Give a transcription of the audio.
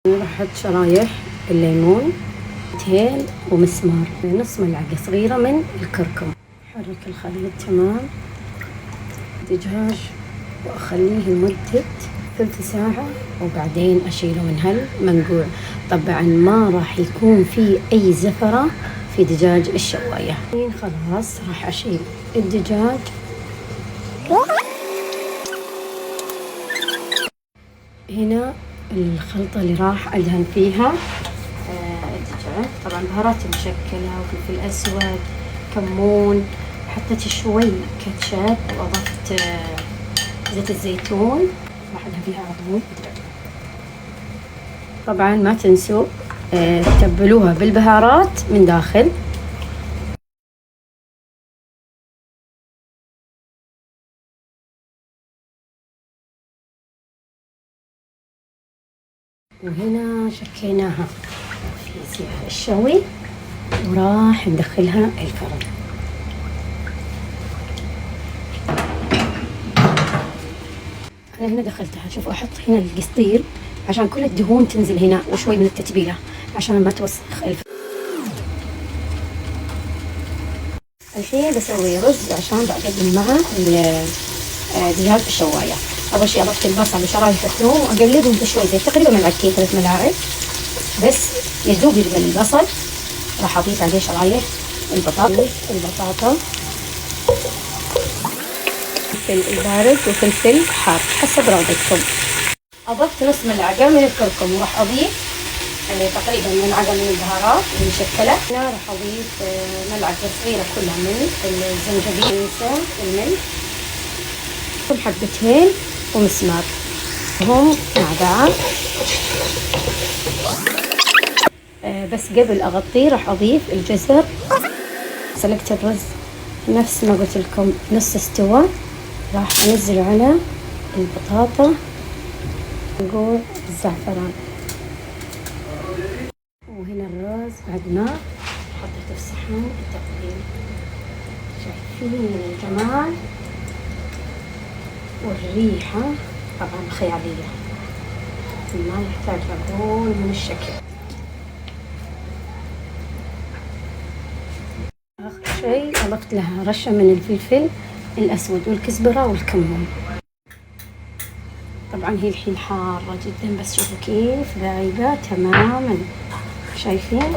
راح احط شرايح الليمون، هيل ومسمار، نص ملعقة صغيرة من الكركم. حرك الخليط تمام. دجاج واخليه لمدة ثلث ساعة وبعدين اشيله من هالمنقوع. طبعا ما راح يكون في اي زفرة في دجاج الشواية. خلاص راح اشيل الدجاج. هنا الخلطة اللي راح ادهن فيها الدجاج. طبعا بهارات مشكلة وفلفل اسود، كمون، حطيت شوي كاتشب واضفت زيت الزيتون راح ادهن فيها على طول. طبعا ما تنسوا تتبلوها بالبهارات من داخل. وهنا شكيناها في سيخ الشوي وراح ندخلها الفرن. انا هنا دخلتها. شوفوا احط هنا القصدير عشان كل الدهون تنزل هنا وشوي من التتبيله عشان ما توسخ الفرن. الحين بسوي رز عشان بقدم معه دجاج الشوايه. اول شيء اضفت البصل وشرايح الثوم واقلبهم بشوي زيت، تقريبا ملعقتين 3 ملاعق بس يذوب يبقى البصل. راح اضيف عليه شرايح البطاطا، فلفل البارد وفلفل حار حسب رغبتكم. اضفت نص ملعقه من الكركم وراح اضيف تقريبا ملعقه من البهارات المشكله. هنا راح اضيف ملعقه صغيره كلها من الزنجبيل، الملح، حبتين ومسمار هم مع بعض. بس قبل اغطيه راح اضيف الجزر. سلقت الرز نفس ما قلت لكم نص استوى، راح انزل على البطاطا نقول الزعفران. وهنا الرز بعد ما حطيته في صحن التقديم. شايفين الجمال والريحة طبعا خيالية، ما يحتاج أقول من الشكل. آخر شيء أضفت لها رشة من الفلفل الأسود والكزبرة والكمون. طبعا هي الحين حارة جدا بس شوفوا كيف ذايبة تماما، شايفين؟